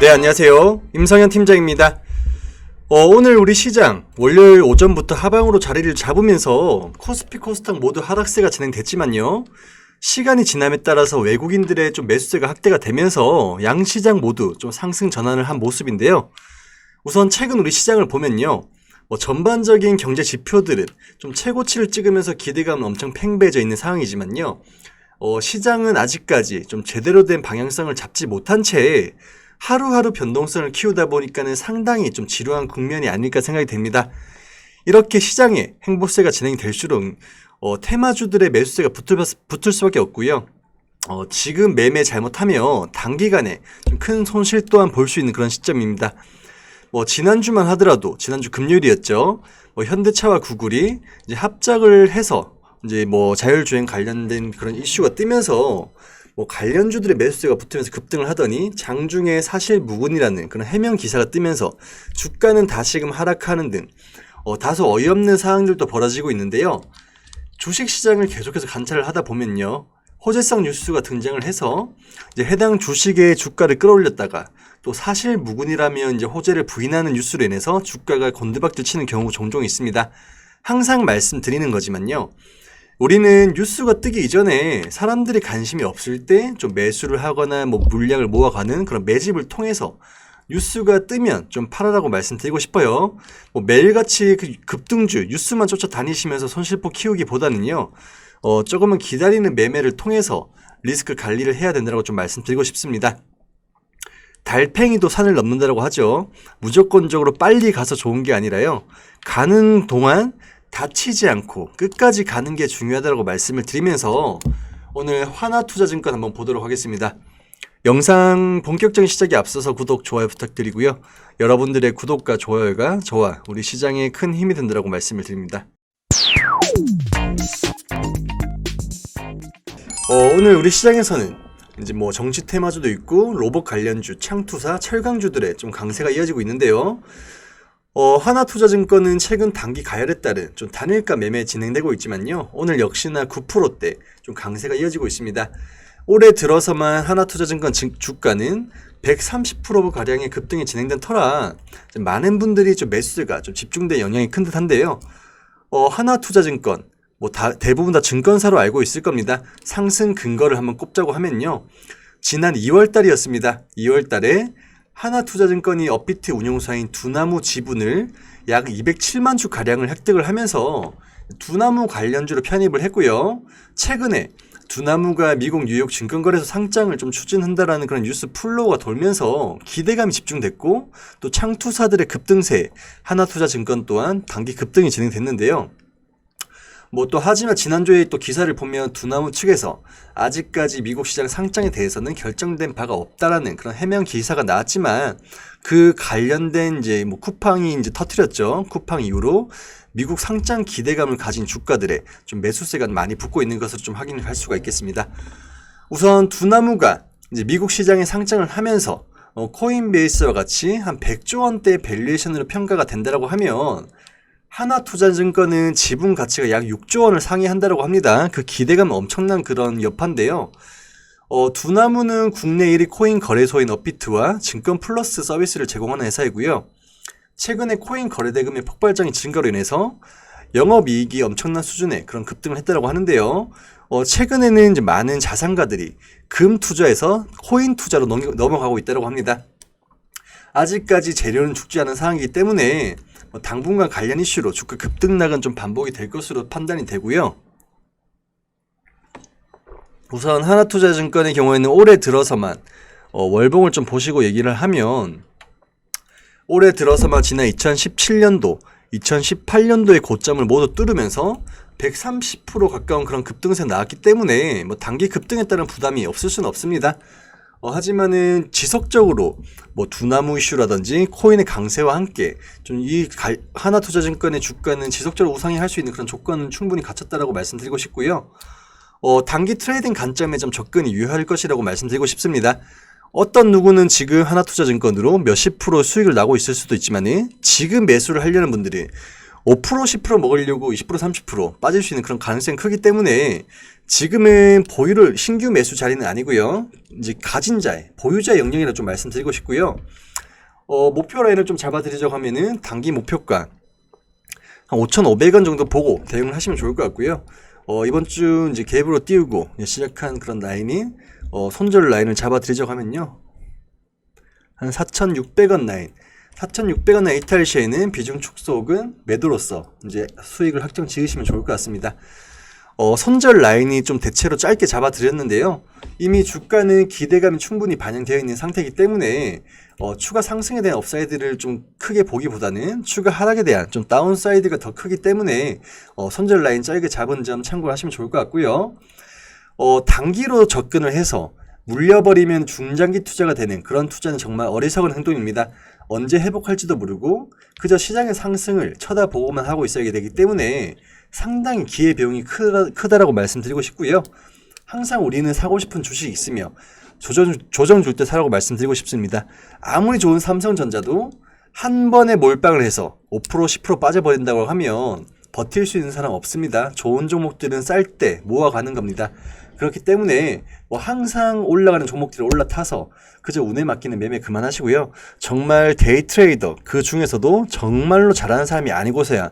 네, 안녕하세요. 임성현 팀장입니다. 오늘 우리 시장 월요일 오전부터 하방으로 자리를 잡으면서 코스피 코스닥 모두 하락세가 진행됐지만요. 시간이 지남에 따라서 외국인들의 좀 매수세가 확대가 되면서 양시장 모두 좀 상승 전환을 한 모습인데요. 우선 최근 우리 시장을 보면요. 전반적인 경제 지표들은 좀 최고치를 찍으면서 기대감은 엄청 팽배해져 있는 상황이지만요. 시장은 아직까지 좀 제대로 된 방향성을 잡지 못한 채 하루하루 변동성을 키우다 보니까는 상당히 좀 지루한 국면이 아닐까 생각이 됩니다. 이렇게 시장에 행보세가 진행이 될수록 테마주들의 매수세가 붙을 수밖에 없고요. 지금 매매 잘못하면 단기간에 좀 큰 손실 또한 볼 수 있는 그런 시점입니다. 지난주만 하더라도 지난주 금요일이었죠. 현대차와 구글이 이제 합작을 해서 이제 자율주행 관련된 그런 이슈가 뜨면서 관련주들의 매수세가 붙으면서 급등을 하더니 장중에 사실무근이라는 그런 해명 기사가 뜨면서 주가는 다시금 하락하는 등 다소 어이없는 상황들도 벌어지고 있는데요. 주식시장을 계속해서 관찰을 하다 보면요. 호재성 뉴스가 등장을 해서 이제 해당 주식의 주가를 끌어올렸다가 또 사실무근이라면 이제 호재를 부인하는 뉴스로 인해서 주가가 곤두박질 치는 경우가 종종 있습니다. 항상 말씀드리는 거지만요. 우리는 뉴스가 뜨기 이전에 사람들이 관심이 없을 때 좀 매수를 하거나 물량을 모아가는 그런 매집을 통해서 뉴스가 뜨면 좀 팔아라고 말씀드리고 싶어요. 매일같이 급등주 뉴스만 쫓아다니시면서 손실폭 키우기보다는요. 조금은 기다리는 매매를 통해서 리스크 관리를 해야 된다고 좀 말씀드리고 싶습니다. 달팽이도 산을 넘는다고 하죠. 무조건적으로 빨리 가서 좋은 게 아니라요. 가는 동안 다치지 않고 끝까지 가는 게 중요하다고 말씀을 드리면서 오늘 하나투자증권 한번 보도록 하겠습니다. 영상 본격적인 시작에 앞서서 구독, 좋아요 부탁드리고요. 여러분들의 구독과 좋아요가 저와 우리 시장에 큰 힘이 된다고 말씀을 드립니다. 오늘 우리 시장에서는 이제 정치 테마주도 있고 로봇 관련주, 창투사, 철강주들의 좀 강세가 이어지고 있는데요. 하나투자증권은 최근 단기 가열에 따른 좀 단일가 매매 진행되고 있지만요. 오늘 역시나 9%대 좀 강세가 이어지고 있습니다. 올해 들어서만 하나투자증권 주가는 130%가량의 급등이 진행된 터라 많은 분들이 좀 매수세가 좀 집중된 영향이 큰 듯한데요. 하나투자증권 대부분 다 증권사로 알고 있을 겁니다. 상승 근거를 한번 꼽자고 하면요. 지난 2월달이었습니다. 2월달에 하나투자증권이 업비트 운용사인 두나무 지분을 약 207만 주 가량을 획득을 하면서 두나무 관련주로 편입을 했고요. 최근에 두나무가 미국 뉴욕 증권거래소 상장을 좀 추진한다라는 그런 뉴스 플로우가 돌면서 기대감이 집중됐고 또 창투사들의 급등세에 하나투자증권 또한 단기 급등이 진행됐는데요. 또 하지만 지난주에 또 기사를 보면 두나무 측에서 아직까지 미국 시장 상장에 대해서는 결정된 바가 없다라는 그런 해명 기사가 나왔지만 그 관련된 이제 쿠팡이 이제 터뜨렸죠. 쿠팡 이후로 미국 상장 기대감을 가진 주가들의 좀 매수세가 많이 붙고 있는 것으로 좀 확인을 할 수가 있겠습니다. 우선 두나무가 이제 미국 시장에 상장을 하면서 코인베이스와 같이 한 100조 원대의 밸류에이션으로 평가가 된다라고 하면 하나투자증권은 지분 가치가 약 6조 원을 상회한다고 합니다. 그 기대감은 엄청난 그런 여파인데요. 두나무는 국내 1위 코인 거래소인 업비트와 증권 플러스 서비스를 제공하는 회사이고요. 최근에 코인 거래 대금의 폭발적인 증가로 인해서 영업이익이 엄청난 수준의 그런 급등을 했다고 하는데요. 최근에는 이제 많은 자산가들이 금 투자에서 코인 투자로 넘어가고 있다고 합니다. 아직까지 재료는 죽지 않은 상황이기 때문에 당분간 관련 이슈로 주가 급등락은 좀 반복이 될 것으로 판단이 되고요. 우선 하나투자증권의 경우에는 올해 들어서만 월봉을 좀 보시고 얘기를 하면 올해 들어서만 지난 2017년도, 2018년도의 고점을 모두 뚫으면서 130% 가까운 그런 급등세 나왔기 때문에 단기 급등에 따른 부담이 없을 수는 없습니다. 하지만은 지속적으로 두나무 이슈라든지 코인의 강세와 함께 좀 이 하나투자증권의 주가는 지속적으로 우상향 할 수 있는 그런 조건은 충분히 갖췄다라고 말씀드리고 싶고요. 단기 트레이딩 관점에 좀 접근이 유효할 것이라고 말씀드리고 싶습니다. 어떤 누구는 지금 하나투자증권으로 몇십 프로 수익을 나고 있을 수도 있지만은 지금 매수를 하려는 분들이 5% 10% 먹으려고 20% 30% 빠질 수 있는 그런 가능성이 크기 때문에 지금은 보유를 신규 매수 자리는 아니고요. 이제 가진 자의 보유자의 영역이라 좀 말씀드리고 싶고요. 목표 라인을 좀 잡아드리자고 하면은 단기 목표가 한 5,500원 정도 보고 대응을 하시면 좋을 것 같고요. 이번 주 이제 갭으로 띄우고 시작한 그런 라인인 손절 라인을 잡아드리자고 하면요. 한 4,600원 라인. 4,600원 라인 이탈 시에는 비중 축소혹은 매도로서 이제 수익을 확정 지으시면 좋을 것 같습니다. 손절 라인이 좀 대체로 짧게 잡아드렸는데요. 이미 주가는 기대감이 충분히 반영되어 있는 상태이기 때문에 추가 상승에 대한 업사이드를 좀 크게 보기보다는 추가 하락에 대한 좀 다운사이드가 더 크기 때문에 손절 라인 짧게 잡은 점 참고를 하시면 좋을 것 같고요. 단기로 접근을 해서 물려버리면 중장기 투자가 되는 그런 투자는 정말 어리석은 행동입니다. 언제 회복할지도 모르고 그저 시장의 상승을 쳐다보고만 하고 있어야 되기 때문에 상당히 기회비용이 크다라고 말씀드리고 싶고요. 항상 우리는 사고 싶은 주식이 있으며 조정 줄 때 사라고 말씀드리고 싶습니다. 아무리 좋은 삼성전자도 한 번에 몰빵을 해서 5% 10% 빠져버린다고 하면 버틸 수 있는 사람 없습니다. 좋은 종목들은 쌀 때 모아가는 겁니다. 그렇기 때문에 항상 올라가는 종목들을 올라타서 그저 운에 맡기는 매매 그만하시고요. 정말 데이 트레이더 그 중에서도 정말로 잘하는 사람이 아니고서야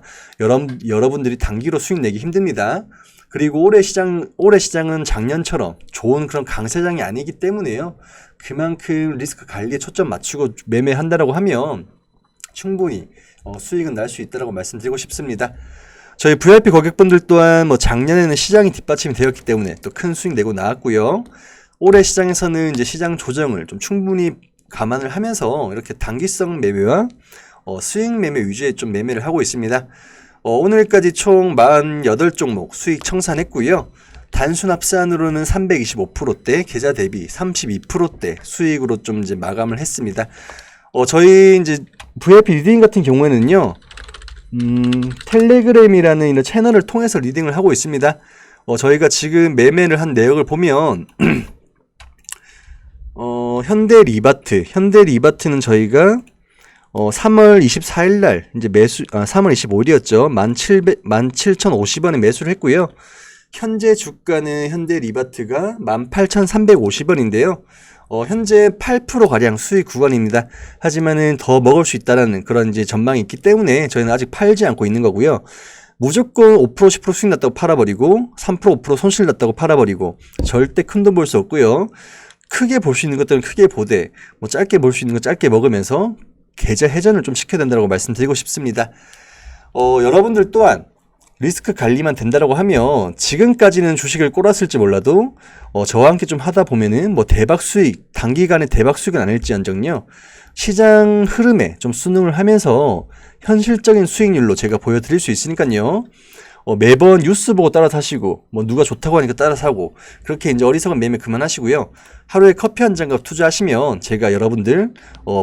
여러분들이 단기로 수익 내기 힘듭니다. 그리고 올해 시장은 작년처럼 좋은 그런 강세장이 아니기 때문에요. 그만큼 리스크 관리에 초점 맞추고 매매한다라고 하면 충분히 수익은 날 수 있다라고 말씀드리고 싶습니다. 저희 VIP 고객분들 또한 작년에는 시장이 뒷받침이 되었기 때문에 또 큰 수익 내고 나왔고요. 올해 시장에서는 이제 시장 조정을 좀 충분히 감안을 하면서 이렇게 단기성 매매와 수익 매매 위주의 좀 매매를 하고 있습니다. 오늘까지 총 48종목 수익 청산했고요. 단순 합산으로는 325%대, 계좌 대비 32%대 수익으로 좀 이제 마감을 했습니다. 저희 이제 VIP 리딩 같은 경우에는요. 텔레그램이라는 이런 채널을 통해서 리딩을 하고 있습니다. 저희가 지금 매매를 한 내역을 보면 현대리바트는 저희가 3월 24일 날 이제 3월 25일이었죠. 17,050원에 매수를 했고요. 현재 주가는 현대리바트가 18,350원인데요. 현재 8% 가량 수익 구간입니다. 하지만은 더 먹을 수 있다라는 그런 이제 전망이 있기 때문에 저희는 아직 팔지 않고 있는 거고요. 무조건 5% 10% 수익 났다고 팔아버리고 3% 5% 손실 났다고 팔아버리고 절대 큰 돈 벌 수 없고요. 크게 볼 수 있는 것들은 크게 보되 짧게 볼 수 있는 거 짧게 먹으면서 계좌 회전을 좀 시켜야 된다고 말씀드리고 싶습니다. 여러분들 또한 리스크 관리만 된다라고 하면 지금까지는 주식을 꼬랐을지 몰라도 저와 함께 좀 하다 보면은 대박 수익, 단기간에 대박 수익은 아닐지언정요. 시장 흐름에 좀 순응을 하면서 현실적인 수익률로 제가 보여드릴 수 있으니까요. 매번 뉴스 보고 따라 사시고 누가 좋다고 하니까 따라 사고 그렇게 이제 어리석은 매매 그만하시고요. 하루에 커피 한 잔 값 투자하시면 제가 여러분들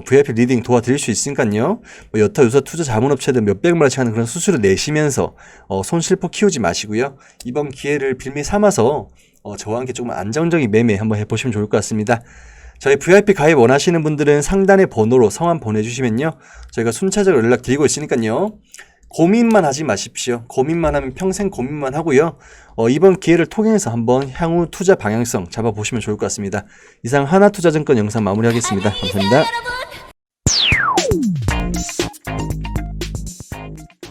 VIP 리딩 도와드릴 수 있으니까요. 여타 유사 투자 자문업체들 몇백만 원씩 하는 그런 수수료 내시면서 손실포 키우지 마시고요. 이번 기회를 빌미 삼아서 저와 함께 조금 안정적인 매매 한번 해보시면 좋을 것 같습니다. 저희 VIP 가입 원하시는 분들은 상단의 번호로 성함 보내주시면요. 저희가 순차적으로 연락드리고 있으니까요. 고민만 하지 마십시오. 고민만 하면 평생 고민만 하고요. 이번 기회를 통해서 한번 향후 투자 방향성 잡아보시면 좋을 것 같습니다. 이상 하나투자증권 영상 마무리하겠습니다. 감사합니다.